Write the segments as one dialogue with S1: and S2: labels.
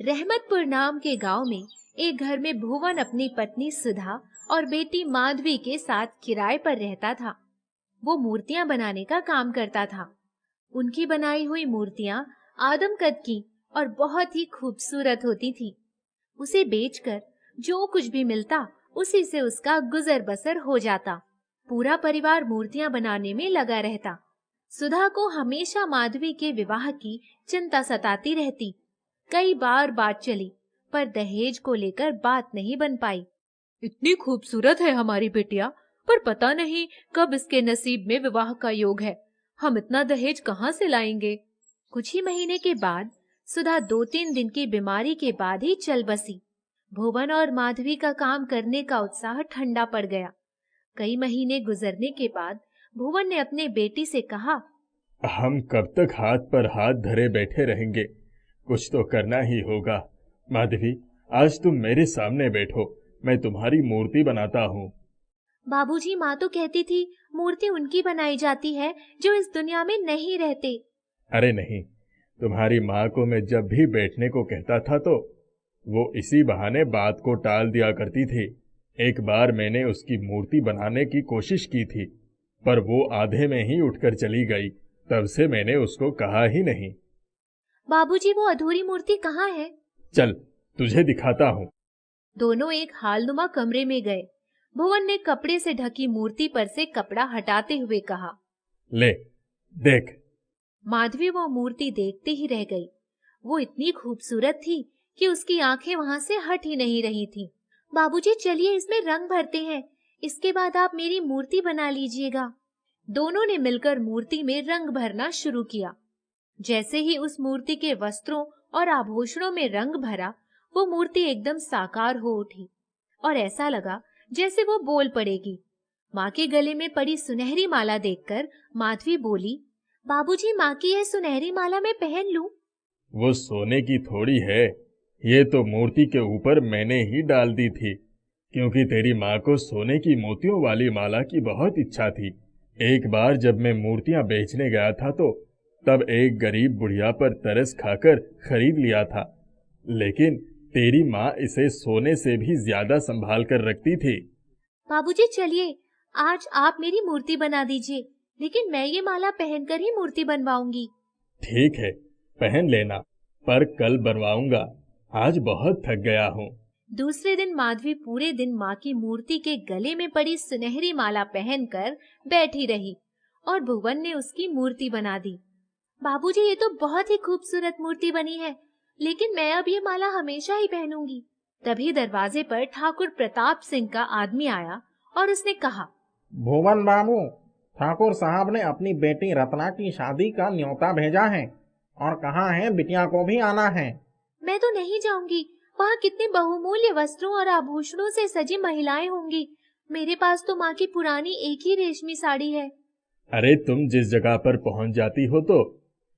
S1: रहमतपुर नाम के गांव में एक घर में भुवन अपनी पत्नी सुधा और बेटी माधवी के साथ किराए पर रहता था। वो मूर्तियां बनाने का काम करता था। उनकी बनाई हुई मूर्तियां आदम कद की और बहुत ही खूबसूरत होती थी। उसे बेचकर जो कुछ भी मिलता उसी से उसका गुजर बसर हो जाता। पूरा परिवार मूर्तियां बनाने में लगा रहता। सुधा को हमेशा माधवी के विवाह की चिंता सताती रहती। कई बार बात चली, पर दहेज को लेकर बात नहीं बन पाई। इतनी खूबसूरत है हमारी बिटिया, पर पता नहीं कब इसके नसीब में विवाह का योग है। हम इतना दहेज कहाँ से लाएंगे? कुछ ही महीने के बाद सुधा 2-3 दिन की बीमारी के बाद ही चल बसी। भुवन और माधवी का काम करने का उत्साह ठंडा पड़ गया। कई महीने गुजरने के बाद भुवन ने अपने बेटी से कहा,
S2: हम कब तक हाथ पर हाथ धरे बैठे रहेंगे? कुछ तो करना ही होगा। माधवी, आज तुम मेरे सामने बैठो, मैं तुम्हारी मूर्ति बनाता हूँ।
S1: बाबूजी, माँ तो कहती थी मूर्ति उनकी बनाई जाती है जो इस दुनिया में नहीं रहते।
S2: अरे नहीं, तुम्हारी माँ को मैं जब भी बैठने को कहता था तो वो इसी बहाने बात को टाल दिया करती थी। एक बार मैंने उसकी मूर्ति बनाने की कोशिश की थी, पर वो आधे में ही उठकर चली गई। तब से मैंने उसको कहा ही नहीं।
S1: बाबूजी, वो अधूरी मूर्ति कहाँ है?
S2: चल, तुझे दिखाता हूँ।
S1: दोनों एक हालनुमा कमरे में गए। भुवन ने कपड़े से ढकी मूर्ति पर से कपड़ा हटाते हुए कहा,
S2: ले देख।
S1: माधवी वो मूर्ति देखते ही रह गई। वो इतनी खूबसूरत थी कि उसकी आंखें वहां से हट ही नहीं रही थी। बाबूजी, चलिए इसमें रंग भरते हैं, इसके बाद आप मेरी मूर्ति बना लीजिएगा। दोनों ने मिलकर मूर्ति में रंग भरना शुरू किया। जैसे ही उस मूर्ति के वस्त्रों और आभूषणों में रंग भरा, वो मूर्ति एकदम साकार हो उठी और ऐसा लगा जैसे वो बोल पड़ेगी। माँ के गले में पड़ी सुनहरी माला देखकर माधवी बोली, बाबूजी, माँ की यह सुनहरी माला मैं पहन लूं?
S2: वो सोने की थोड़ी है, ये तो मूर्ति के ऊपर मैंने ही डाल दी थी, क्योंकि तेरी माँ को सोने की मोतियों वाली माला की बहुत इच्छा थी। एक बार जब मैं मूर्तियां बेचने गया था तो तब एक गरीब बुढ़िया पर तरस खाकर खरीद लिया था, लेकिन तेरी माँ इसे सोने से भी ज्यादा संभाल कर रखती थी।
S1: बाबूजी, चलिए आज आप मेरी मूर्ति बना दीजिए, लेकिन मैं ये माला पहनकर ही मूर्ति बनवाऊंगी।
S2: ठीक है, पहन लेना, पर कल बनवाऊंगा। आज बहुत थक गया हूँ।
S1: दूसरे दिन माधवी पूरे दिन माँ की मूर्ति के गले में पड़ी सुनहरी माला पहनकर बैठी रही और भुवन ने उसकी मूर्ति बना दी। बाबूजी, ये तो बहुत ही खूबसूरत मूर्ति बनी है, लेकिन मैं अब ये माला हमेशा ही पहनूंगी। तभी दरवाजे पर ठाकुर प्रताप सिंह का आदमी आया और उसने कहा,
S3: भुवन बाबू, ठाकुर साहब ने अपनी बेटी रत्ना की शादी का न्योता भेजा है और कहा है बिटिया को भी आना है।
S1: मैं तो नहीं जाऊंगी। वहाँ कितने बहुमूल्य वस्त्रों और आभूषणों से सजी महिलाएं होंगी। मेरे पास तो माँ की पुरानी एक ही रेशमी साड़ी है।
S2: अरे, तुम जिस जगह पर पहुंच जाती हो तो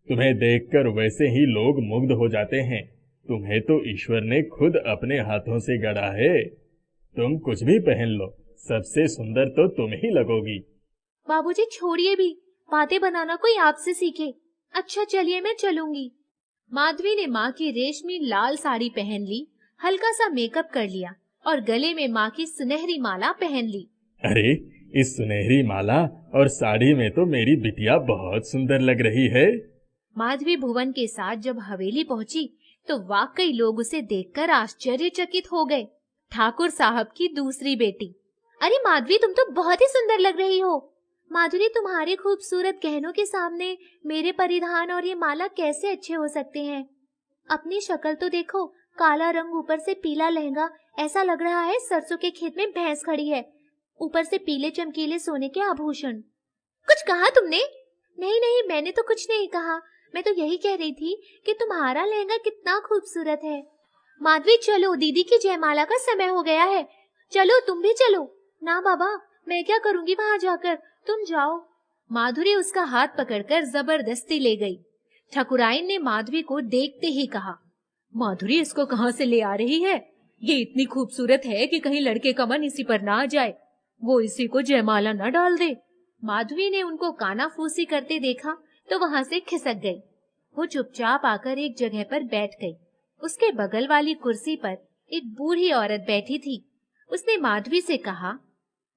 S2: तुम्हें देखकर वैसे ही लोग मुग्ध हो जाते हैं। तुम्हें तो ईश्वर ने खुद अपने हाथों से गढ़ा है। तुम कुछ भी पहन लो, सबसे सुंदर तो तुम ही लगोगी।
S1: बाबूजी, छोड़िए भी, बातें बनाना कोई आपसे सीखे। अच्छा चलिए, मैं चलूंगी। माधवी ने माँ की रेशमी लाल साड़ी पहन ली, हल्का सा मेकअप कर लिया और गले में माँ की सुनहरी माला पहन ली।
S2: अरे, इस सुनहरी माला और साड़ी में तो मेरी बिटिया बहुत सुंदर लग रही है।
S1: माधवी भुवन के साथ जब हवेली पहुंची तो वाकई लोग उसे देखकर आश्चर्यचकित हो गए। ठाकुर साहब की दूसरी बेटी, अरे माधवी, तुम तो बहुत ही सुंदर लग रही हो। माधुरी, तुम्हारे खूबसूरत गहनों के सामने मेरे परिधान और ये माला कैसे अच्छे हो सकते हैं? अपनी शक्ल तो देखो, काला रंग, ऊपर से पीला लहंगा, ऐसा लग रहा है सरसों के खेत में भैंस खड़ी है। ऊपर से पीले चमकीले सोने के आभूषण। कुछ कहा तुमने? नहीं नहीं, मैंने तो कुछ नहीं कहा। मैं तो यही कह रही थी कि तुम्हारा लहंगा कितना खूबसूरत है। माधवी, चलो, दीदी की जयमाला का समय हो गया है। चलो, तुम भी चलो। ना बाबा, मैं क्या करूंगी वहां जाकर, तुम जाओ। माधुरी उसका हाथ पकड़कर जबरदस्ती ले गई। ठाकुराइन ने माधवी को देखते ही कहा, माधुरी, इसको कहाँ से ले आ रही है? ये इतनी खूबसूरत है कि कहीं लड़के का मन इसी पर ना आ जाए, वो इसी को जयमाला न डाल दे। माधवी ने उनको कानाफूसी करते देखा तो वहां से खिसक गई। वो चुपचाप आकर एक जगह पर बैठ गई। उसके बगल वाली कुर्सी पर एक बूढ़ी औरत बैठी थी। उसने माधवी से कहा,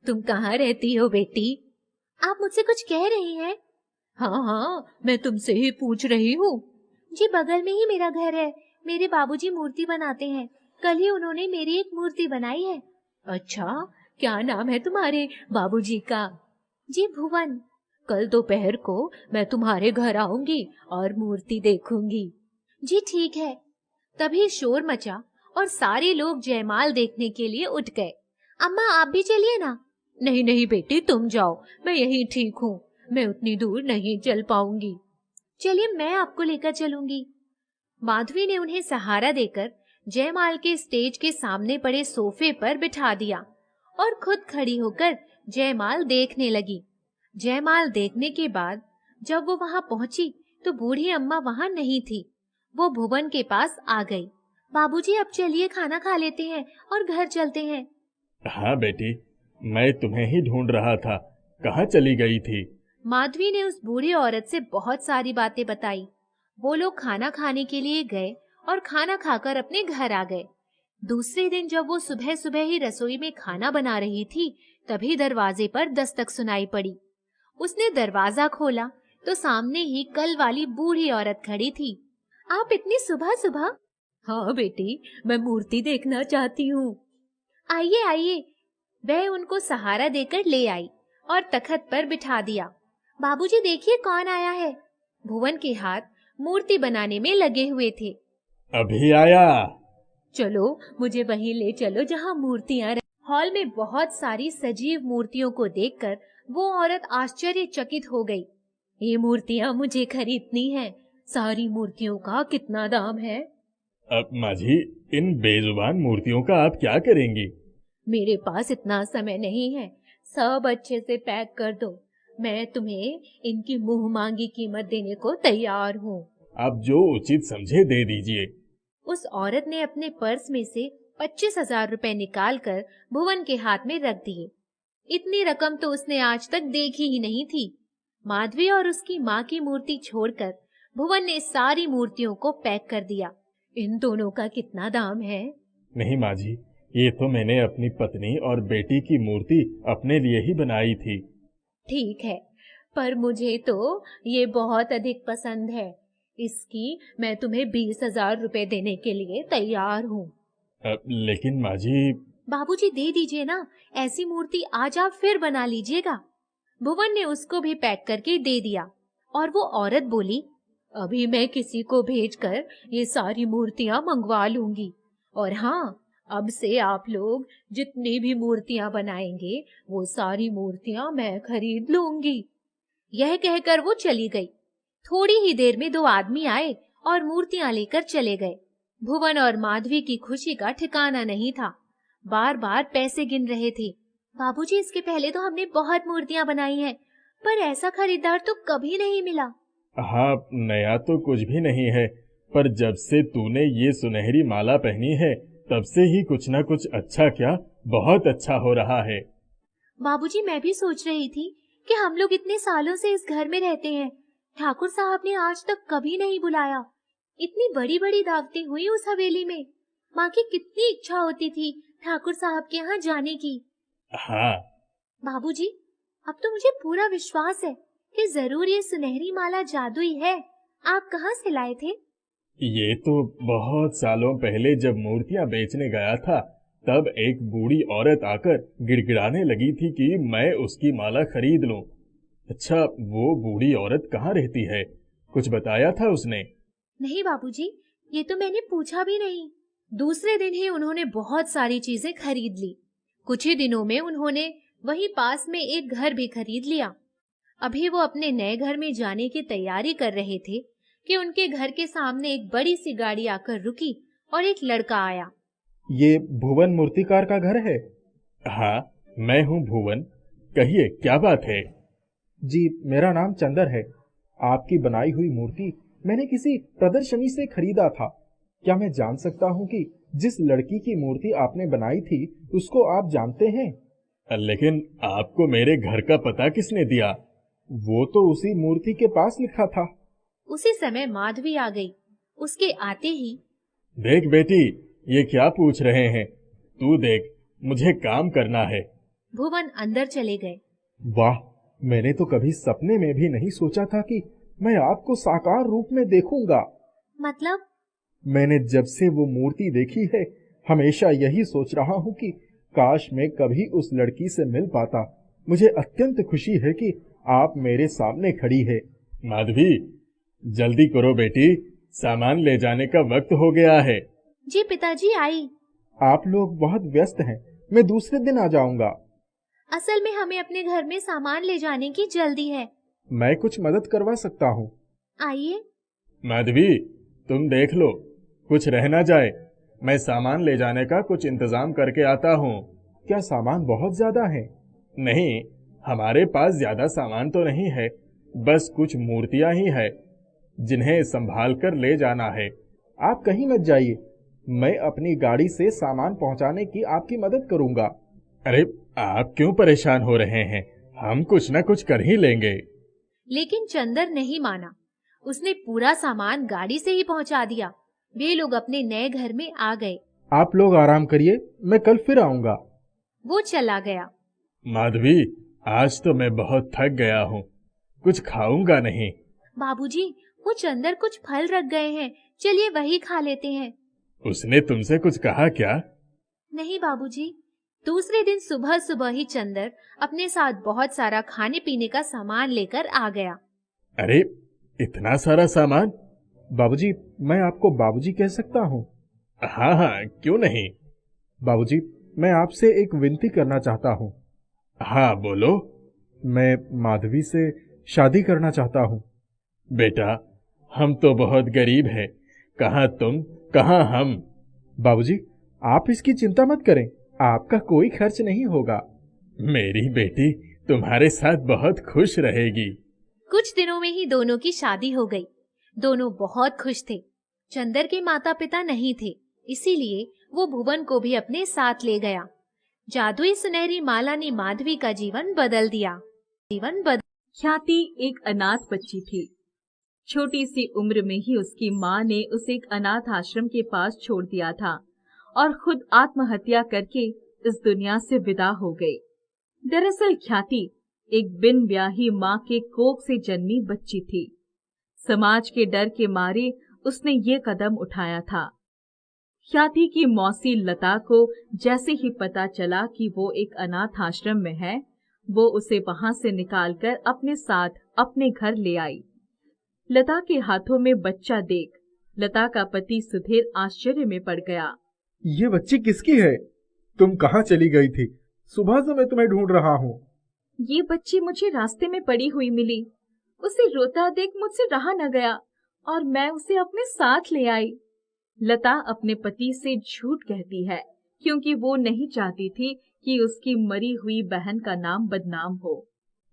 S1: तुम कहाँ रहती हो बेटी? आप मुझसे कुछ कह रही हैं? हाँ हाँ, मैं तुमसे ही पूछ रही हूँ। जी बगल में ही मेरा घर है। मेरे बाबूजी मूर्ति बनाते हैं। कल ही उन्होंने मेरी एक मूर्ति बनाई है। अच्छा, क्या नाम है तुम्हारे बाबूजी का? जी भुवन। कल दोपहर को मैं तुम्हारे घर आऊंगी और मूर्ति देखूंगी। जी ठीक है। तभी शोर मचा और सारे लोग जयमाल देखने के लिए उठ गए। अम्मा आप भी चलिए ना। नहीं नहीं बेटी, तुम जाओ, मैं यहीं ठीक हूँ। मैं उतनी दूर नहीं चल पाऊंगी। चलिए मैं आपको लेकर चलूंगी। माधवी ने उन्हें सहारा देकर जयमाल के स्टेज के सामने पड़े सोफे पर बिठा दिया और खुद खड़ी होकर जयमाल देखने लगी। जयमाल देखने के बाद जब वो वहां पहुंची तो बूढ़ी अम्मा वहां नहीं थी। वो भुवन के पास आ गई। बाबूजी अब चलिए खाना खा लेते हैं और घर चलते हैं।
S2: हाँ बेटी, मैं तुम्हें ही ढूंढ रहा था, कहाँ चली गई थी?
S1: माधवी ने उस बूढ़ी औरत से बहुत सारी बातें बताई। वो लोग खाना खाने के लिए गए और खाना खाकर अपने घर आ गए। दूसरे दिन जब वो सुबह सुबह ही रसोई में खाना बना रही थी, तभी दरवाजे पर दस्तक सुनाई पड़ी। उसने दरवाजा खोला तो सामने ही कल वाली बूढ़ी औरत खड़ी थी। आप इतनी सुबह सुबह? हाँ बेटी, मैं मूर्ति देखना चाहती हूँ। आइए आइए। वह उनको सहारा देकर ले आई और तखत पर बिठा दिया। बाबूजी देखिए कौन आया है। भुवन के हाथ मूर्ति बनाने में लगे हुए थे।
S2: अभी आया।
S1: चलो मुझे वहीं ले चलो जहाँ मूर्तियां रही। हॉल में बहुत सारी सजीव मूर्तियों को देखकर वो औरत आश्चर्यचकित हो गई। ये मूर्तियां मुझे खरीदनी हैं। सारी मूर्तियों का कितना दाम है?
S2: अब माझी, इन बेजुबान मूर्तियों का आप क्या करेंगी?
S1: मेरे पास इतना समय नहीं है। सब अच्छे से पैक कर दो। मैं तुम्हें इनकी मुंह मांगी कीमत देने को तैयार हूँ।
S2: आप जो उचित समझे दे दीजिए।
S1: उस औरत ने अपने पर्स में से 25,000 रुपए निकालकर भुवन के हाथ में रख दिए। इतनी रकम तो उसने आज तक देखी ही नहीं थी। माधवी और उसकी माँ की मूर्ति छोड़कर भुवन ने सारी मूर्तियों को पैक कर दिया। इन दोनों का कितना दाम है?
S2: नहीं माझी, ये तो मैंने अपनी पत्नी और बेटी की मूर्ति अपने लिए ही बनाई थी।
S1: ठीक है, पर मुझे तो ये बहुत अधिक पसंद है। इसकी मैं तुम्हें 20,000 रुपए देने के लिए तैयार हूँ।
S2: लेकिन माझी।
S1: बाबूजी दे दीजिए ना, ऐसी मूर्ति आज आप फिर बना लीजिएगा। भुवन ने उसको भी पैक करके दे दिया और वो औरत बोली, अभी मैं किसी को भेजकर ये सारी मूर्तियां मंगवा लूंगी। और हाँ, अब से आप लोग जितनी भी मूर्तियां बनाएंगे वो सारी मूर्तियां मैं खरीद लूंगी। यह कहकर वो चली गई। थोड़ी ही देर में दो आदमी आए और मूर्तियां लेकर चले गए। भुवन और माधवी की खुशी का ठिकाना नहीं था। बार बार पैसे गिन रहे थे। बाबूजी, इसके पहले तो हमने बहुत मूर्तियां बनाई हैं, पर ऐसा खरीदार तो कभी नहीं मिला।
S2: हाँ, नया तो कुछ भी नहीं है, पर जब से तूने ये सुनहरी माला पहनी है तब से ही कुछ न कुछ अच्छा क्या बहुत अच्छा हो रहा है।
S1: बाबूजी, मैं भी सोच रही थी कि हम लोग इतने सालों से इस घर में रहते हैं, ठाकुर साहब ने आज तक कभी नहीं बुलाया। इतनी बड़ी बड़ी दावतें हुई उस हवेली में। माँ की कितनी इच्छा होती थी ठाकुर साहब के यहाँ जाने की।
S2: हाँ
S1: बाबूजी, अब तो मुझे पूरा विश्वास है कि जरूर ये सुनहरी माला जादुई है। आप कहाँ से लाए थे?
S2: ये तो बहुत सालों पहले जब मूर्तियां बेचने गया था तब एक बूढ़ी औरत आकर गिड़गिड़ाने लगी थी कि मैं उसकी माला खरीद लूं। अच्छा, वो बूढ़ी औरत कहाँ रहती है? कुछ बताया था उसने?
S1: नहीं बाबूजी, ये तो मैंने पूछा भी नहीं। दूसरे दिन ही उन्होंने बहुत सारी चीजें खरीद ली। कुछ ही दिनों में उन्होंने वहीं पास में एक घर भी खरीद लिया। अभी वो अपने नए घर में जाने की तैयारी कर रहे थे कि उनके घर के सामने एक बड़ी सी गाड़ी आकर रुकी और एक लड़का आया।
S3: ये भुवन मूर्तिकार का घर है?
S2: हाँ, मैं हूँ भुवन। कहिए, क्या बात है?
S3: जी, मेरा नाम चंदर है। आपकी बनाई हुई मूर्ति मैंने किसी प्रदर्शनी से खरीदा था। क्या मैं जान सकता हूँ कि जिस लड़की की मूर्ति आपने बनाई थी उसको आप जानते हैं?
S2: लेकिन आपको मेरे घर का पता किसने दिया?
S3: वो तो उसी मूर्ति के पास लिखा था।
S1: उसी समय माधवी आ गई। उसके आते ही,
S2: देख बेटी, ये क्या पूछ रहे हैं? तू देख, मुझे काम करना है।
S1: भुवन अंदर चले गए।
S3: वाह, मैंने तो कभी सपने में भी नहीं सोचा था कि मैं आपको साकार रूप में देखूंगा।
S1: मतलब?
S3: मैंने जब से वो मूर्ति देखी है, हमेशा यही सोच रहा हूँ कि काश मैं कभी उस लड़की से मिल पाता। मुझे अत्यंत खुशी है कि आप मेरे सामने खड़ी है।
S2: माधवी, जल्दी करो बेटी, सामान ले जाने का वक्त हो गया है।
S1: जी पिताजी, आई।
S3: आप लोग बहुत व्यस्त हैं, मैं दूसरे दिन आ जाऊंगा।
S1: असल में हमें अपने घर में सामान ले जाने की जल्दी है।
S3: मैं कुछ मदद करवा सकता हूँ।
S1: आइए।
S2: माधवी, तुम देख लो, कुछ रह ना जाए। मैं सामान ले जाने का कुछ इंतजाम करके आता हूँ।
S3: क्या सामान बहुत ज्यादा है?
S2: नहीं, हमारे पास ज्यादा सामान तो नहीं है, बस कुछ मूर्तियां ही है जिन्हें संभाल कर ले जाना है।
S3: आप कहीं मत जाइए, मैं अपनी गाड़ी से सामान पहुंचाने की आपकी मदद करूंगा।
S2: अरे, आप क्यों परेशान हो रहे हैं? हम कुछ न कुछ कर ही लेंगे।
S1: लेकिन चंदर नहीं माना। उसने पूरा सामान गाड़ी से ही पहुंचा दिया। वे लोग अपने नए घर में आ गए।
S3: आप लोग आराम करिए, मैं कल फिर आऊंगा।
S1: वो चला गया।
S2: माधवी, आज तो मैं बहुत थक गया हूँ, कुछ खाऊंगा नहीं।
S1: बाबूजी, वो चंदर कुछ फल रख गए हैं, चलिए वही खा लेते हैं।
S2: उसने तुमसे कुछ कहा क्या?
S1: नहीं बाबूजी। दूसरे दिन सुबह सुबह ही चंदर अपने साथ बहुत सारा खाने पीने का सामान लेकर आ गया।
S2: अरे, इतना सारा सामान?
S3: बाबूजी, मैं आपको बाबूजी कह सकता हूँ?
S2: हाँ हाँ, क्यों नहीं।
S3: बाबूजी, मैं आपसे एक विनती करना चाहता हूँ।
S2: हाँ, बोलो।
S3: मैं माधवी से शादी करना चाहता हूँ।
S2: बेटा, हम तो बहुत गरीब हैं, कहाँ तुम कहाँ हम।
S3: बाबूजी, आप इसकी चिंता मत करें, आपका कोई खर्च नहीं होगा।
S2: मेरी बेटी तुम्हारे साथ बहुत खुश रहेगी।
S1: कुछ दिनों में ही दोनों की शादी हो गई। दोनों बहुत खुश थे। चंदर के माता पिता नहीं थे, इसीलिए वो भुवन को भी अपने साथ ले गया। जादुई सुनहरी माला ने माधवी का जीवन बदल दिया।
S4: ख्याति एक अनाथ बच्ची थी। छोटी सी उम्र में ही उसकी माँ ने उसे एक अनाथ आश्रम के पास छोड़ दिया था और खुद आत्महत्या करके इस दुनिया से विदा हो गई। दरअसल ख्याति एक बिन ब्याही माँ के कोख से जन्मी बच्ची थी। समाज के डर के मारे उसने ये कदम उठाया था। ख्याति की मौसी लता को जैसे ही पता चला कि वो एक अनाथ आश्रम में है, वो उसे वहां से निकालकर अपने साथ अपने घर ले आई। लता के हाथों में बच्चा देख लता का पति सुधीर आश्चर्य में पड़ गया।
S3: ये बच्ची किसकी है? तुम कहाँ चली गई थी? सुबह से मैं तुम्हें ढूंढ रहा हूँ।
S4: ये बच्ची मुझे रास्ते में पड़ी हुई मिली। उसे रोता देख मुझसे रहा न गया और मैं उसे अपने साथ ले आई। लता अपने पति से झूठ कहती है क्योंकि वो नहीं चाहती थी कि उसकी मरी हुई बहन का नाम बदनाम हो।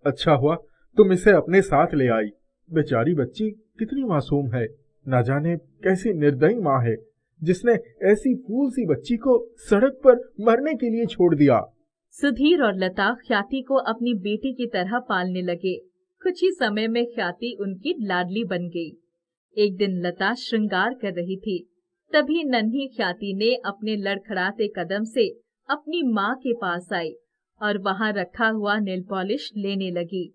S3: अच्छा हुआ तुम इसे अपने साथ ले आई। बेचारी बच्ची कितनी मासूम है, न जाने कैसी निर्दयी माँ है जिसने ऐसी फूल सी बच्ची को सड़क पर मरने के लिए छोड़ दिया।
S4: सुधीर और लता ख्याति को अपनी बेटी की तरह पालने लगे। कुछ ही समय में ख्याति उनकी लाडली बन गई। एक दिन लता श्रृंगार कर रही थी, तभी नन्ही ख्याति ने अपने लड़खड़ाते कदम से अपनी माँ के पास आई और वहां रखा हुआ नेल पॉलिश लेने लगी।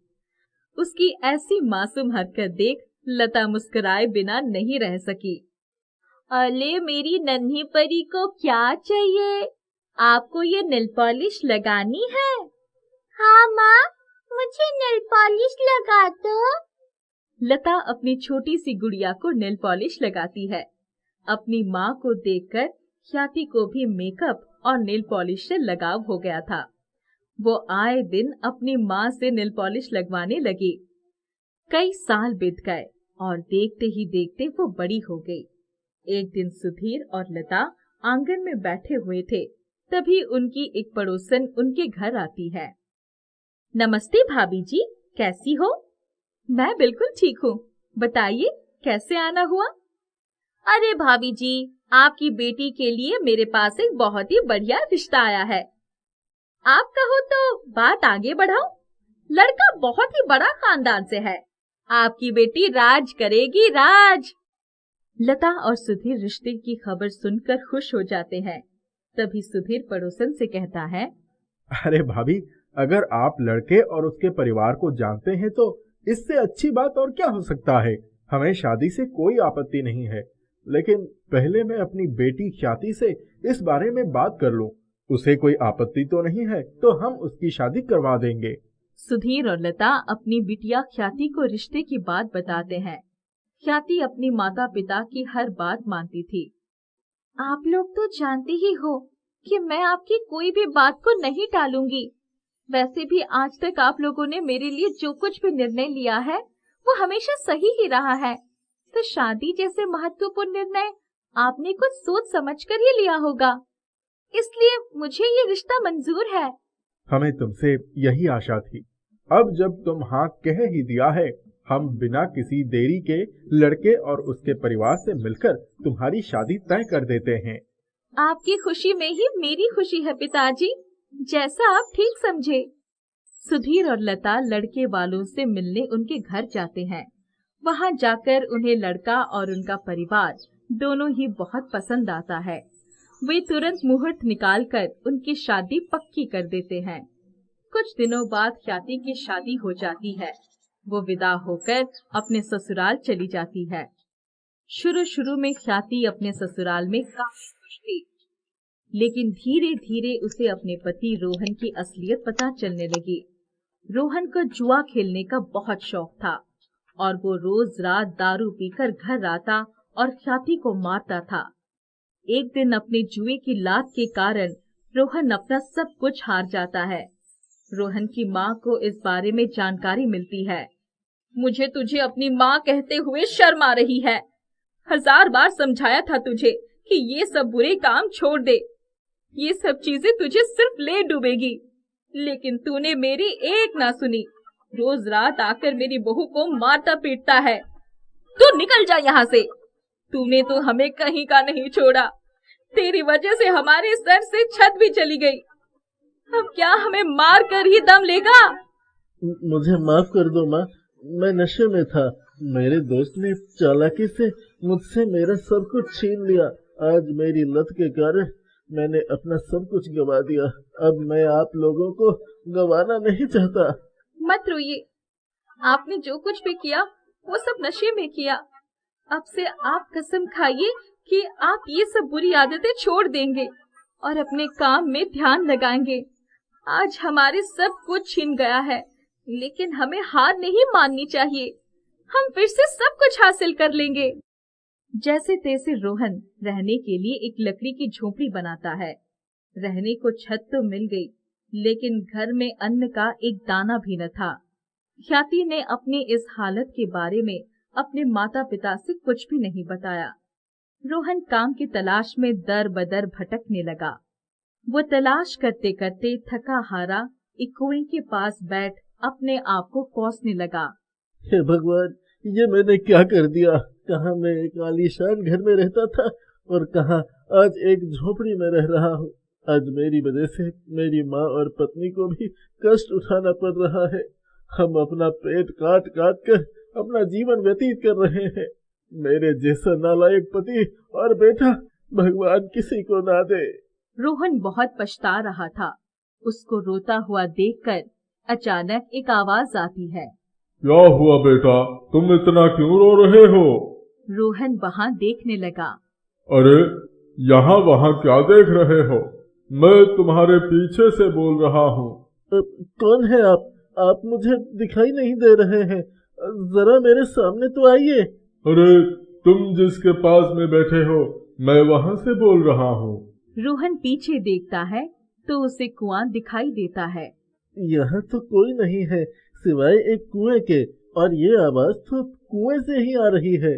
S4: उसकी ऐसी मासूम हरकत देख लता मुस्कुराए बिना नहीं रह सकी। अले मेरी नन्ही परी को क्या चाहिए? आपको ये नेल पॉलिश लगानी है?
S5: हाँ माँ, मुझे नेल पॉलिश लगा दो।
S4: लता अपनी छोटी सी गुड़िया को नेल पॉलिश लगाती है। अपनी माँ को देखकर ख्याति को भी मेकअप और नेल पॉलिश से लगाव हो गया था। वो आए दिन अपनी माँ से नेल पॉलिश लगवाने लगी। कई साल बीत गए और देखते ही देखते वो बड़ी हो गई। एक दिन सुधीर और लता आंगन में बैठे हुए थे, तभी उनकी एक पड़ोसन उनके घर आती है। नमस्ते भाभी जी, कैसी हो? मैं बिल्कुल ठीक हूँ, बताइए कैसे आना हुआ? अरे भाभी जी, आपकी बेटी के लिए मेरे पास एक बहुत ही बढ़िया रिश्ता आया है। आप कहो तो बात आगे बढ़ाओ। लड़का बहुत ही बड़ा खानदान से है। आपकी बेटी राज करेगी, राज। लता और सुधीर रिश्ते की खबर सुनकर खुश हो जाते हैं। तभी सुधीर पड़ोसन से कहता है,
S3: अरे भाभी, अगर आप लड़के और उसके परिवार को जानते हैं तो इससे अच्छी बात और क्या हो सकता है। हमें शादी से कोई आपत्ति नहीं है, लेकिन पहले मैं अपनी बेटी ख्याति से इस बारे में बात कर लूं। उसे कोई आपत्ति तो नहीं है तो हम उसकी शादी करवा देंगे।
S4: सुधीर और लता अपनी बिटिया ख्याति को रिश्ते की बात बताते हैं। ख्याति अपनी माता पिता की हर बात मानती थी।
S1: आप लोग तो जानते ही हो कि मैं आपकी कोई भी बात को नहीं टालूंगी। वैसे भी आज तक आप लोगों ने मेरे लिए जो कुछ भी निर्णय लिया है वो हमेशा सही ही रहा है। तो शादी जैसे महत्वपूर्ण निर्णय आपने कुछ सोच समझकर ही लिया होगा, इसलिए मुझे ये रिश्ता मंजूर है।
S3: हमें तुमसे यही आशा थी। अब जब तुम हाँ कह ही दिया है, हम बिना किसी देरी के लड़के और उसके परिवार से मिलकर तुम्हारी शादी तय कर देते हैं।
S1: आपकी खुशी में ही मेरी खुशी है पिताजी, जैसा आप ठीक समझे।
S4: सुधीर और लता लड़के वालों से मिलने उनके घर जाते हैं। वहां जाकर उन्हें लड़का और उनका परिवार दोनों ही बहुत पसंद आता है। वे तुरंत मुहूर्त निकालकर उनकी शादी पक्की कर देते हैं। कुछ दिनों बाद ख्याति की शादी हो जाती है। वो विदा होकर अपने ससुराल चली जाती है। शुरू में ख्याति अपने ससुराल में काफी खुश थी, लेकिन धीरे धीरे उसे अपने पति रोहन की असलियत पता चलने लगी। रोहन को जुआ खेलने का बहुत शौक था और वो रोज रात दारू पीकर घर आता और ख्याति को मारता था। एक दिन अपने जुए की लात के कारण रोहन अपना सब कुछ हार जाता है। रोहन की माँ को इस बारे में जानकारी मिलती है। मुझे तुझे अपनी माँ कहते हुए शर्म आ रही है। 1000 बार समझाया था तुझे कि ये सब बुरे काम छोड़ दे, ये सब चीजें तुझे सिर्फ ले डूबेगी, लेकिन तूने मेरी एक ना सुनी। रोज रात आकर मेरी बहू को मारता पीटता है। तू निकल जा यहाँ से। तूने तो हमें कहीं का नहीं छोड़ा। तेरी वजह से हमारे सर से छत भी चली गई। अब क्या हमें मार कर ही दम लेगा?
S6: मुझे माफ कर दो माँ, मैं नशे में था। मेरे दोस्त ने चालाकी से मुझसे मेरा सब कुछ छीन लिया। आज मेरी लत के कारण मैंने अपना सब कुछ गवा दिया। अब मैं आप लोगों को गवाना नहीं चाहता।
S1: मत रोइए, आपने जो कुछ भी किया वो सब नशे में किया। अब से आप कसम खाइए कि आप ये सब बुरी आदतें छोड़ देंगे और अपने काम में ध्यान लगाएंगे। आज हमारे सब कुछ छीन गया है, लेकिन हमें हार नहीं माननी चाहिए। हम फिर से सब कुछ हासिल कर लेंगे।
S4: जैसे तैसे रोहन रहने के लिए एक लकड़ी की झोपड़ी बनाता है। रहने को छत तो मिल गई, लेकिन घर में अन्न का एक दाना भी न था। ख्याति ने अपनी इस हालत के बारे में अपने माता पिता से कुछ भी नहीं बताया। रोहन काम की तलाश में दर बदर भटकने लगा। वो तलाश करते करते थका हारा एक कुएं के पास बैठ अपने आप को कोसने लगा।
S6: हे भगवान, ये मैंने क्या कर दिया? कहाँ मैं एक आलीशान घर में रहता था और कहाँ आज एक झोपड़ी में रह रहा हूँ। आज मेरी वजह से मेरी माँ और पत्नी को भी कष्ट उठाना पड़ रहा है। हम अपना पेट काट काट कर अपना जीवन व्यतीत कर रहे हैं। मेरे जैसा नालायक पति और बेटा भगवान किसी को ना दे।
S4: रोहन बहुत पछता रहा था। उसको रोता हुआ देखकर अचानक एक आवाज आती है।
S2: क्या हुआ बेटा, तुम इतना क्यों रो रहे हो?
S4: रोहन वहाँ देखने लगा।
S2: अरे यहाँ वहाँ क्या देख रहे हो? मैं तुम्हारे पीछे से बोल रहा हूँ।
S6: कौन है आप? आप मुझे दिखाई नहीं दे रहे हैं। जरा मेरे सामने तो आइए।
S2: अरे तुम जिसके पास में बैठे हो, मैं वहाँ से बोल रहा हूँ।
S4: रोहन पीछे देखता है तो उसे कुआं दिखाई देता है।
S6: यहाँ तो कोई नहीं है सिवाय एक कुएं के, और ये आवाज तो कुएं से ही आ रही है।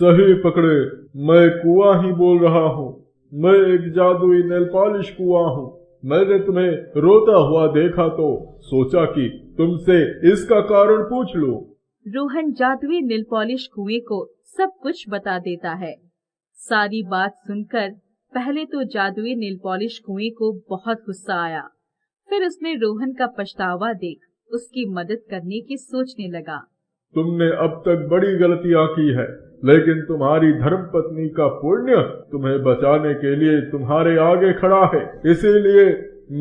S2: सही पकड़े, मैं कुआं ही बोल रहा हूँ। मैं एक जादुई नेल पॉलिश कुआं हूँ। मैंने तुम्हें रोता हुआ देखा तो सोचा कि तुमसे इसका कारण पूछ लूं।
S4: रोहन जादुई नेल पॉलिश कुएं को सब कुछ बता देता है। सारी बात सुनकर पहले तो जादुई नेल पॉलिश कुएं को बहुत गुस्सा आया। फिर उसने रोहन का पछतावा देख उसकी मदद करने की सोचने लगा।
S2: तुमने अब तक बड़ी गलतियां की है, लेकिन तुम्हारी धर्मपत्नी का पुण्य तुम्हें बचाने के लिए तुम्हारे आगे खड़ा है, इसीलिए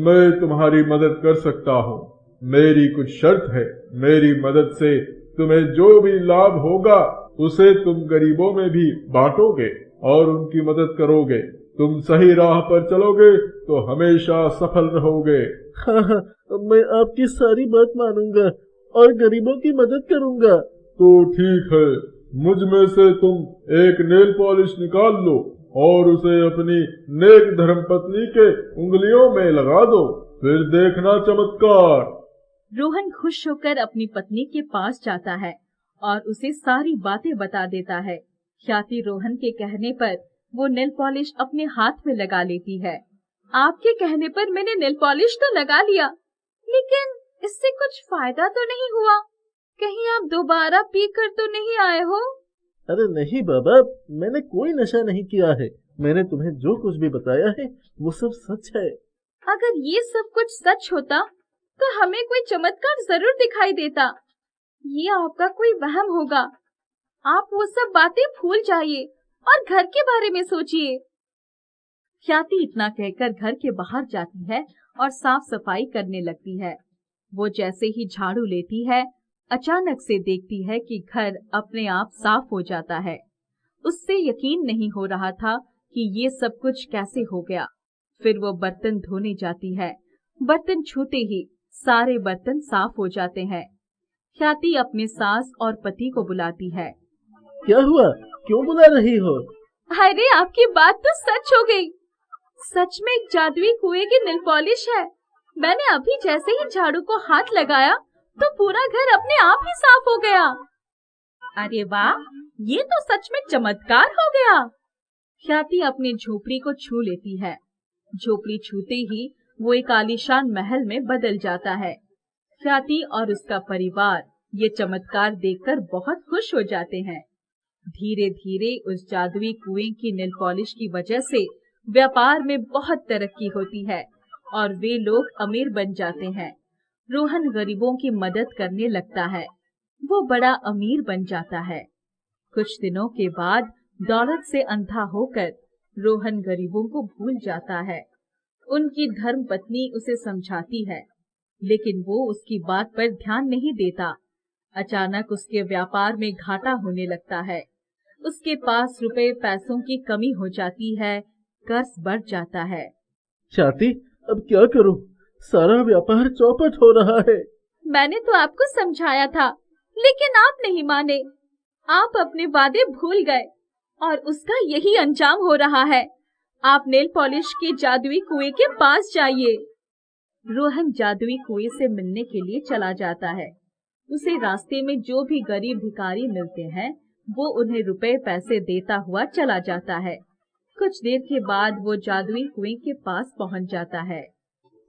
S2: मैं तुम्हारी मदद कर सकता हूँ। मेरी कुछ शर्त है। मेरी मदद से तुम्हें जो भी लाभ होगा उसे तुम गरीबों में भी बांटोगे और उनकी मदद करोगे। तुम सही राह पर चलोगे तो हमेशा सफल रहोगे।
S6: हाँ, मैं आपकी सारी बात मानूंगा और गरीबों की मदद करूंगा।
S2: तो ठीक है, मुझ में से तुम एक नेल पॉलिश निकाल लो और उसे अपनी नेक धर्मपत्नी के उंगलियों में लगा दो, फिर देखना चमत्कार।
S4: रोहन खुश होकर अपनी पत्नी के पास जाता है और उसे सारी बातें बता देता है। ख्याति रोहन के कहने पर वो नेल पॉलिश अपने हाथ में लगा लेती है। आपके कहने पर मैंने नेल पॉलिश तो लगा लिया, लेकिन इससे कुछ फायदा तो नहीं हुआ। कहीं आप दोबारा पी कर तो नहीं आए हो?
S6: अरे नहीं बाबा, मैंने कोई नशा नहीं किया है। मैंने तुम्हें जो कुछ भी बताया है वो सब सच है।
S4: अगर ये सब कुछ सच होता तो हमें कोई चमत्कार जरूर दिखाई देता। ये आपका कोई वहम होगा। आप वो सब बातें भूल जाइए और घर के बारे में सोचिए। ख्याति इतना कहकर घर के बाहर जाती है और साफ सफाई करने लगती है। वो जैसे ही झाड़ू लेती है, अचानक से देखती है कि घर अपने आप साफ हो जाता है। उससे यकीन नहीं हो रहा था कि ये सब कुछ कैसे हो गया। फिर वो बर्तन धोने जाती है। बर्तन छूते ही सारे बर्तन साफ हो जाते हैं। ख्याति अपने सास और पति को बुलाती है।
S6: क्या हुआ? क्यों बुला रही हो?
S4: अरे आपकी बात तो सच हो गई। सच में एक जादुई कुएं की नेल पॉलिश है। मैंने अभी जैसे ही झाड़ू को हाथ लगाया तो पूरा घर अपने आप ही साफ हो गया। अरे वाह, ये तो सच में चमत्कार हो गया। ख्याति अपनी झोपड़ी को छू लेती है। झोपड़ी छूते ही वो एक आलीशान महल में बदल जाता है। ख्याति और उसका परिवार ये चमत्कार देखकर बहुत खुश हो जाते हैं। धीरे धीरे उस जादुई कुएं की नेल पॉलिश की वजह से व्यापार में बहुत तरक्की होती है और वे लोग अमीर बन जाते हैं। रोहन गरीबों की मदद करने लगता है। वो बड़ा अमीर बन जाता है। कुछ दिनों के बाद दौलत से अंधा होकर रोहन गरीबों को भूल जाता है। उनकी धर्मपत्नी उसे समझाती है, लेकिन वो उसकी बात पर ध्यान नहीं देता। अचानक उसके व्यापार में घाटा होने लगता है। उसके पास रुपए पैसों की कमी हो जाती है, कर्ज बढ़ जाता है।
S6: ख्याति, अब क्या करूं? सारा व्यापार चौपट हो रहा है।
S4: मैंने तो आपको समझाया था, लेकिन आप नहीं माने। आप अपने वादे भूल गए और उसका यही अंजाम हो रहा है। आप नेल पॉलिश के जादुई कुएं के पास जाइए। रोहन जादुई कुएं से मिलने के लिए चला जाता है। उसे रास्ते में जो भी गरीब भिखारी मिलते हैं, वो उन्हें रुपए पैसे देता हुआ चला जाता है। कुछ देर के बाद वो जादुई कुएं के पास पहुंच जाता है।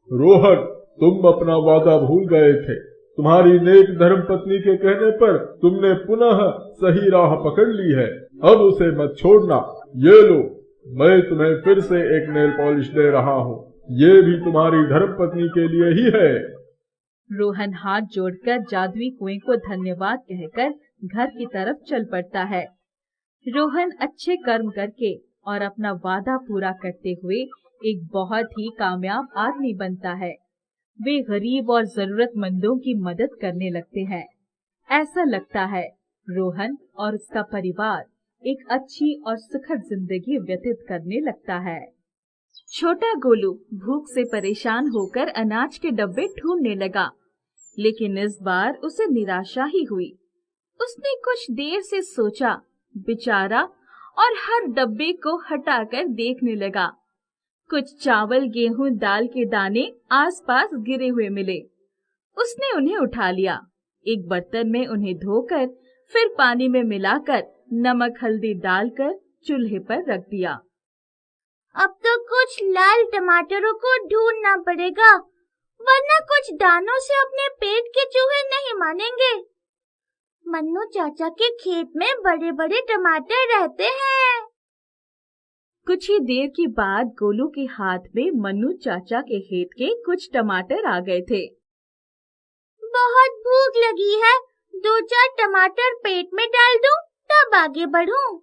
S2: रोहन, तुम अपना वादा भूल गए थे। तुम्हारी नेक धर्मपत्नी के कहने पर तुमने पुनः सही राह पकड़ ली है। अब उसे मत छोड़ना। ये लो, मैं तुम्हें फिर से एक नेल पॉलिश दे रहा हूँ। ये भी तुम्हारी धर्मपत्नी के लिए ही है।
S4: रोहन हाथ जोड़कर जादुई कुएं को धन्यवाद कहकर घर की तरफ चल पड़ता है। रोहन अच्छे कर्म करके और अपना वादा पूरा करते हुए एक बहुत ही कामयाब आदमी बनता है। वे गरीब और जरूरतमंदों की मदद करने लगते हैं। ऐसा लगता है रोहन और उसका परिवार एक अच्छी और सुखद जिंदगी व्यतीत करने लगता है। छोटा गोलू भूख से परेशान होकर अनाज के डब्बे ढूंढने लगा, लेकिन इस बार उसे निराशा ही हुई। उसने कुछ देर से सोचा, बेचारा, और हर डब्बे को हटाकर देखने लगा। कुछ चावल, गेहूं, दाल के दाने आसपास गिरे हुए मिले। उसने उन्हें उठा लिया। एक बर्तन में उन्हें धोकर फिर पानी में मिलाकर नमक हल्दी डालकर चूल्हे पर रख दिया।
S5: अब तो कुछ लाल टमाटरों को ढूंढना पड़ेगा, वरना कुछ दानों से अपने पेट के चूहे नहीं मानेंगे। मन्नू चाचा के खेत में बड़े बड़े टमाटर रहते हैं।
S4: कुछ ही देर के बाद गोलू के हाथ में मन्नू चाचा के खेत के कुछ टमाटर आ गए थे।
S5: बहुत भूख लगी है, 2-4 टमाटर पेट में डाल दूं तो कब आगे बढ़ूं?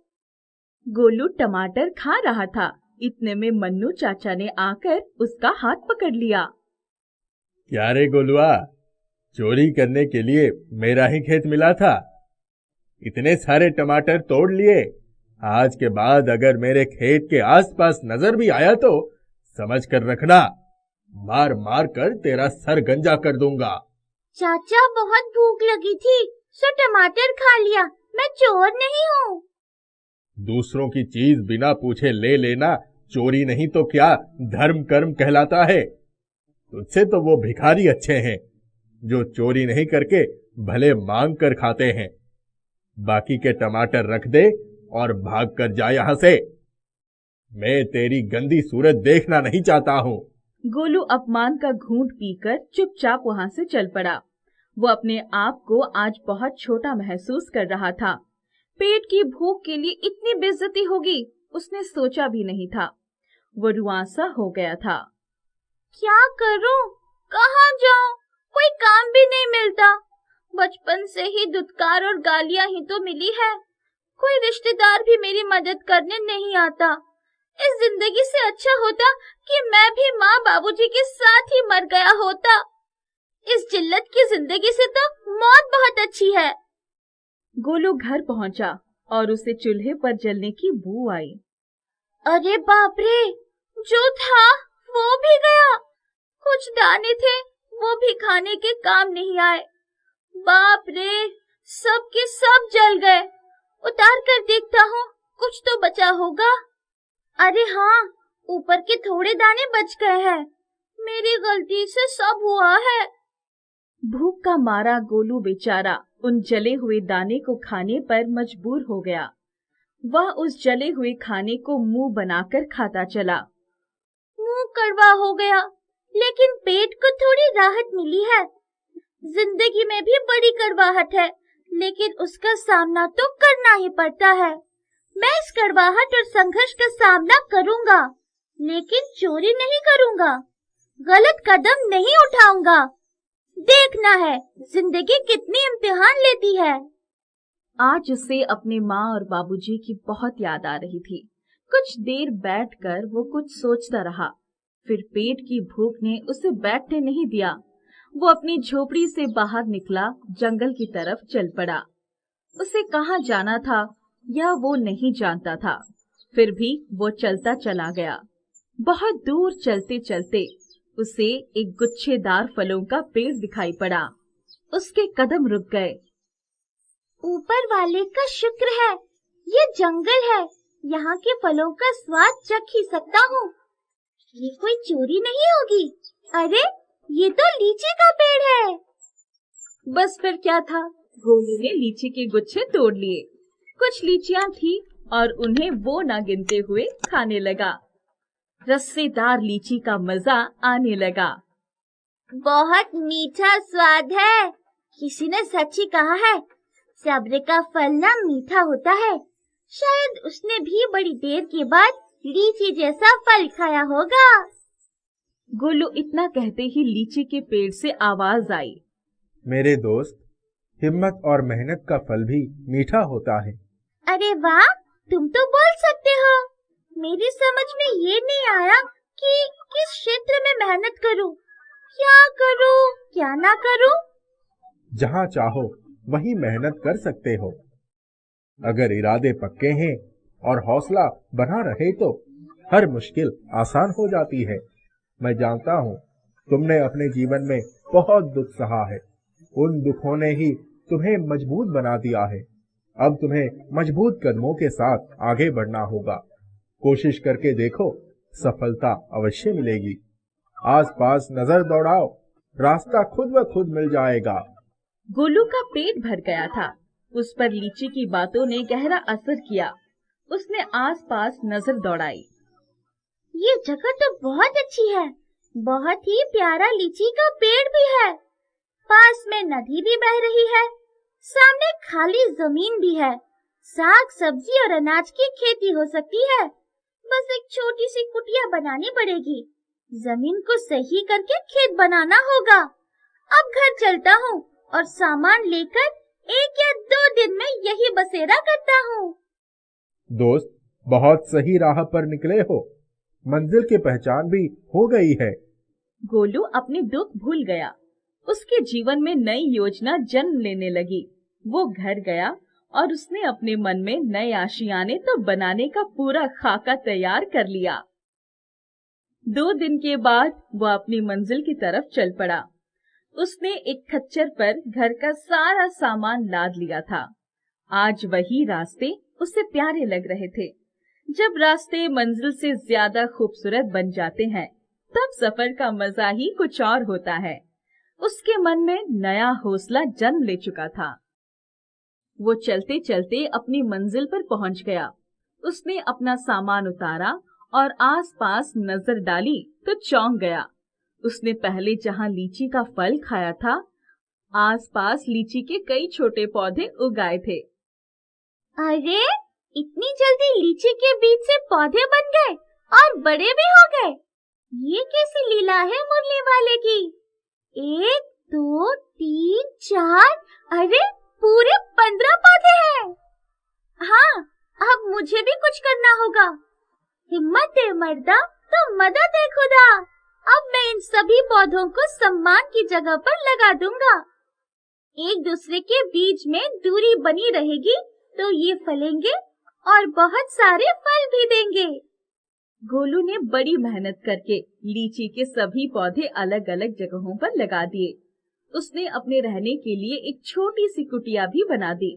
S4: गोलू टमाटर खा रहा था। इतने में मन्नू चाचा ने आकर उसका हाथ पकड़ लिया।
S2: क्या रे गोलुआ, चोरी करने के लिए मेरा ही खेत मिला था? इतने सारे टमाटर तोड़ लिए। आज के बाद अगर मेरे खेत के आसपास नजर भी आया तो समझ कर रखना, मार मार कर तेरा सर गंजा कर दूंगा।
S5: चाचा बहुत भूख लगी थी सो टमाटर खा लिया, मैं चोर नहीं हूँ।
S2: दूसरों की चीज बिना पूछे ले लेना चोरी नहीं तो क्या धर्म कर्म कहलाता है। तुझसे तो वो भिखारी अच्छे हैं जो चोरी नहीं करके भले मांग कर खाते हैं। बाकी के टमाटर रख दे और भाग कर जा यहां से। मैं तेरी गंदी सूरत देखना नहीं चाहता हूँ।
S4: गोलू अपमान का घूंट पीकर चुपचाप वहां से चल पड़ा। वो अपने आप को आज बहुत छोटा महसूस कर रहा था। पेट की भूख के लिए इतनी बेइज्जती होगी उसने सोचा भी नहीं था। वो रुआंसा हो गया था।
S5: क्या करूं? कहाँ जाऊं? कोई काम भी नहीं मिलता। बचपन से ही धुतकार और गालियां ही तो मिली है। कोई रिश्तेदार भी मेरी मदद करने नहीं आता। इस जिंदगी से अच्छा होता कि मैं भी माँ बाबूजी के साथ ही मर गया होता। इस जिल्लत की जिंदगी से तो मौत बहुत अच्छी है।
S4: गोलू घर पहुंचा और उसे चूल्हे पर जलने की बू आई।
S5: अरे बाप रे, जो था वो भी गया। कुछ दाने थे वो भी खाने के काम नहीं आए। बाप रे, सब के सब जल गए। उतार कर देखता हूँ कुछ तो बचा होगा। अरे हाँ, ऊपर के थोड़े दाने बच गए हैं। मेरी गलती से सब हुआ है।
S4: भूख का मारा गोलू बेचारा उन जले हुए दाने को खाने पर मजबूर हो गया। वह उस जले हुए खाने को मुंह बनाकर खाता चला।
S5: मुंह कड़वा हो गया, लेकिन पेट को थोड़ी राहत मिली है। जिंदगी में भी बड़ी कड़वाहट है, लेकिन उसका सामना तो करना ही पड़ता है। मैं इस कड़वाहट और संघर्ष का सामना करूंगा, लेकिन चोरी नहीं करूंगा, गलत कदम नहीं उठाऊंगा। देखना है जिंदगी कितनी इम्तिहान लेती है।
S4: आज उसे अपने माँ और बाबूजी की बहुत याद आ रही थी। कुछ देर बैठकर वो कुछ सोचता रहा। फिर पेट की भूख ने उसे बैठने नहीं दिया। वो अपनी झोपड़ी से बाहर निकला, जंगल की तरफ चल पड़ा। उसे कहाँ जाना था यह वो नहीं जानता था, फिर भी वो चलता चला गया। बहुत दूर चलते चलते उसे एक गुच्छेदार फलों का पेड़ दिखाई पड़ा। उसके कदम रुक गए।
S5: ऊपर वाले का शुक्र है, ये जंगल है, यहाँ के फलों का स्वाद चख ही सकता हूँ। ये कोई चोरी नहीं होगी। अरे, ये तो लीची का पेड़ है।
S4: बस फिर क्या था, गोलू ने लीची के गुच्छे तोड़ लिए। कुछ लीचियां थी और उन्हें वो ना गिनते हुए खाने लगा। रस्सेदार लीची का मजा आने लगा।
S5: बहुत मीठा स्वाद है। किसी ने सच ही कहा है, सब्र का फल ना मीठा होता है। शायद उसने भी बड़ी देर के बाद लीची जैसा फल खाया होगा।
S4: गोलू इतना कहते ही लीची के पेड़ से आवाज आई।
S3: मेरे दोस्त, हिम्मत और मेहनत का फल भी मीठा होता है।
S5: अरे वाह, तुम तो बोल सकते हो। मेरी समझ में ये नहीं आया कि किस क्षेत्र में मेहनत करूं, क्या करूं, क्या ना करूं।
S3: जहाँ चाहो वहीं मेहनत कर सकते हो। अगर इरादे पक्के हैं और हौसला बना रहे तो हर मुश्किल आसान हो जाती है। मैं जानता हूँ तुमने अपने जीवन में बहुत दुख सहा है। उन दुखों ने ही तुम्हें मजबूत बना दिया है। अब तुम्हें मजबूत कदमों के साथ आगे बढ़ना होगा। कोशिश करके देखो, सफलता अवश्य मिलेगी। आसपास नजर दौड़ाओ, रास्ता खुद ब खुद मिल जाएगा।
S4: गोलू का पेट भर गया था। उस पर लीची की बातों ने गहरा असर किया। उसने आसपास नजर दौड़ाई।
S5: ये जगह तो बहुत अच्छी है। बहुत ही प्यारा लीची का पेड़ भी है। पास में नदी भी बह रही है। सामने खाली जमीन भी है। साग सब्जी और अनाज की खेती हो सकती है। बस एक छोटी सी कुटिया बनानी पड़ेगी। जमीन को सही करके खेत बनाना होगा। अब घर चलता हूँ और सामान लेकर 1 या 2 दिन में यही बसेरा करता हूँ।
S3: दोस्त, बहुत सही राह पर निकले हो। मंजिल की पहचान भी हो गई है।
S4: गोलू अपने दुख भूल गया। उसके जीवन में नई योजना जन्म लेने लगी। वो घर गया और उसने अपने मन में नए आशियाने तो बनाने का पूरा खाका तैयार कर लिया। 2 दिन के बाद वो अपनी मंजिल की तरफ चल पड़ा। उसने एक खच्चर पर घर का सारा सामान लाद लिया था। आज वही रास्ते उसे प्यारे लग रहे थे। जब रास्ते मंजिल से ज्यादा खूबसूरत बन जाते हैं, तब सफर का मजा ही कुछ और होता है। उसके मन में नया हौसला जन्म ले चुका था। वो चलते चलते अपनी मंजिल पर पहुंच गया। उसने अपना सामान उतारा और आसपास नजर डाली तो चौंक गया। उसने पहले जहां लीची का फल खाया था, आसपास लीची के कई छोटे पौधे उगाए थे।
S5: अरे, इतनी जल्दी लीची के बीज से पौधे बन गए और बड़े भी हो गए। ये कैसी लीला है मुरली वाले की। 1 2 3 4, अरे पूरे 15 पौधे हैं। हाँ, अब मुझे भी कुछ करना होगा। हिम्मत है मर्दा तो मदद है खुदा। अब मैं इन सभी पौधों को सम्मान की जगह पर लगा दूंगा। एक दूसरे के बीच में दूरी बनी रहेगी तो ये फलेंगे और बहुत सारे फल भी देंगे।
S4: गोलू ने बड़ी मेहनत करके लीची के सभी पौधे अलग अलग जगहों पर लगा दिए। उसने अपने रहने के लिए एक छोटी सी कुटिया भी बना दी।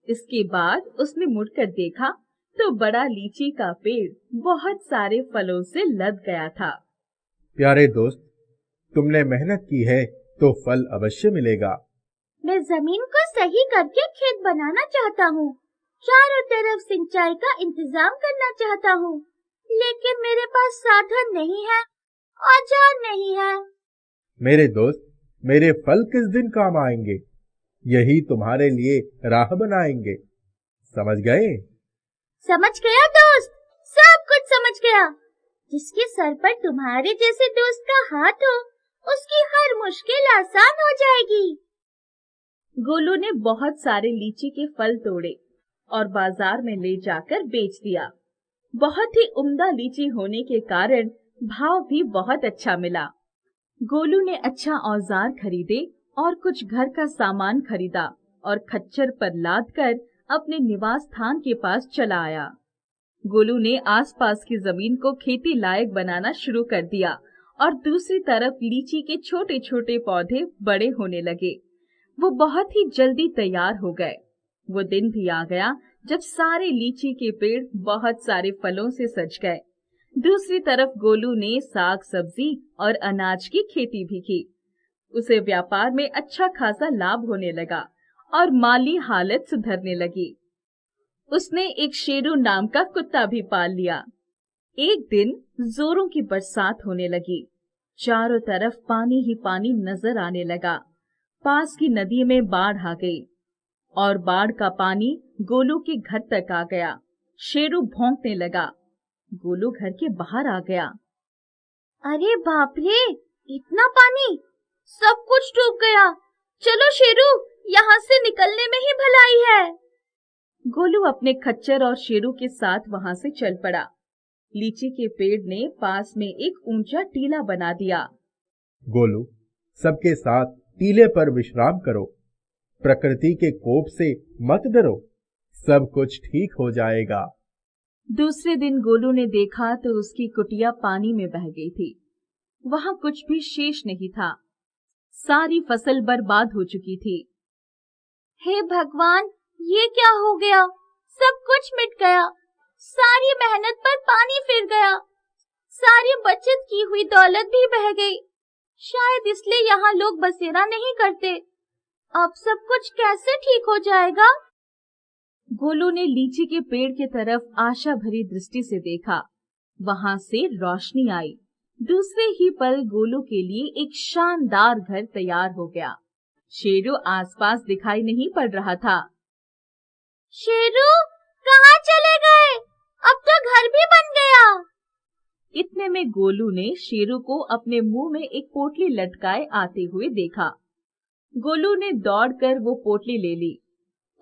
S4: इसके बाद उसने मुड़कर देखा तो बड़ा लीची का पेड़ बहुत सारे फलों से लद गया था।
S3: प्यारे दोस्त, तुमने मेहनत की है तो फल अवश्य मिलेगा।
S5: मैं जमीन को सही करके खेत बनाना चाहता हूँ। चारों तरफ सिंचाई का इंतजाम करना चाहता हूँ, लेकिन मेरे पास साधन नहीं है, औजार नहीं है।
S3: मेरे दोस्त, मेरे फल किस दिन काम आएंगे? यही तुम्हारे लिए राह बनाएंगे। समझ गए?
S5: समझ गया दोस्त, सब कुछ समझ गया। जिसके सर पर तुम्हारे जैसे दोस्त का हाथ हो, उसकी हर मुश्किल आसान हो जाएगी।
S4: गोलू ने बहुत सारे लीची के फल तोड़े और बाजार में ले जाकर बेच दिया। बहुत ही उम्दा लीची होने के कारण भाव भी बहुत अच्छा मिला। गोलू ने अच्छा औजार खरीदे और कुछ घर का सामान खरीदा और खच्चर पर लादकर अपने निवास स्थान के पास चला आया। गोलू ने आसपास की जमीन को खेती लायक बनाना शुरू कर दिया और दूसरी तरफ लीची के छोटे छोटे पौधे बड़े होने लगे। वो बहुत ही जल्दी तैयार हो गए। वो दिन भी आ गया जब सारे लीची के पेड़ बहुत सारे फलों से सज गए। दूसरी तरफ गोलू ने साग सब्जी और अनाज की खेती भी की। उसे व्यापार में अच्छा खासा लाभ होने लगा और माली हालत सुधरने लगी। उसने एक शेरू नाम का कुत्ता भी पाल लिया। एक दिन जोरों की बरसात होने लगी। चारों तरफ पानी ही पानी नजर आने लगा। पास की नदी में बाढ़ आ गई और बाढ़ का पानी गोलू के घर तक आ गया। शेरू भौंकने लगा। गोलू घर के बाहर आ गया।
S5: अरे बाप रे, इतना पानी, सब कुछ डूब गया। चलो शेरू, यहाँ से निकलने में ही भलाई है।
S4: गोलू अपने खच्चर और शेरू के साथ वहां से चल पड़ा। लीची के पेड़ ने पास में एक ऊंचा टीला बना दिया।
S3: गोलू, सबके साथ टीले पर विश्राम करो। प्रकृति के कोप से मत डरो, सब कुछ ठीक हो जाएगा।
S4: दूसरे दिन गोलू ने देखा तो उसकी कुटिया पानी में बह गई थी। वहां कुछ भी शेष नहीं था। सारी फसल बर्बाद हो चुकी थी।
S5: हे भगवान, ये क्या हो गया? सब कुछ मिट गया। सारी मेहनत पर पानी फिर गया। सारी बचत की हुई दौलत भी बह गई। शायद इसलिए यहाँ लोग बसेरा नहीं करते। अब सब कुछ कैसे ठीक हो जाएगा?
S4: गोलू ने लीची के पेड़ की तरफ आशा भरी दृष्टि से देखा। वहां से रोशनी आई। दूसरे ही पल गोलू के लिए एक शानदार घर तैयार हो गया। शेरू आसपास दिखाई नहीं पड़ रहा था।
S5: शेरू, कहाँ चले गए? अब तो घर भी बन गया।
S4: इतने में गोलू ने शेरू को अपने मुंह में एक पोटली लटकाए आते हुए देखा। गोलू ने दौड़कर वो पोटली ले ली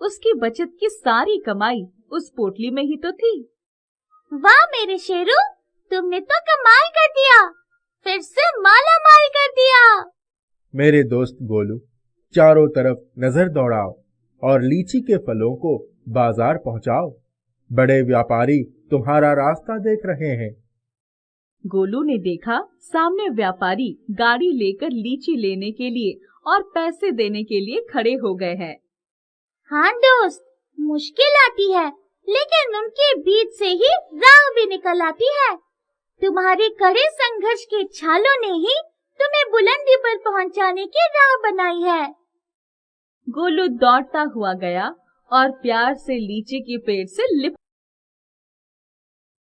S4: उसकी बचत की सारी कमाई उस पोटली में ही तो थी।
S5: वाह मेरे शेरू, तुमने तो कमाल कर दिया, फिर से माला माल कर दिया।
S3: मेरे दोस्त गोलू, चारों तरफ नजर दौड़ाओ और लीची के फलों को बाजार पहुंचाओ। बड़े व्यापारी तुम्हारा रास्ता देख रहे हैं।
S4: गोलू ने देखा सामने व्यापारी गाड़ी लेकर लीची लेने के लिए और पैसे देने के लिए खड़े हो गए हैं।
S5: हाँ दोस्त, मुश्किल आती है लेकिन उनके बीच से ही राह भी निकल आती है। तुम्हारे कड़े संघर्ष के छालों ने ही तुम्हें बुलंदी पर पहुंचाने की राह बनाई है।
S4: गोलू दौड़ता हुआ गया और प्यार से लीची के पेड़ से लिपट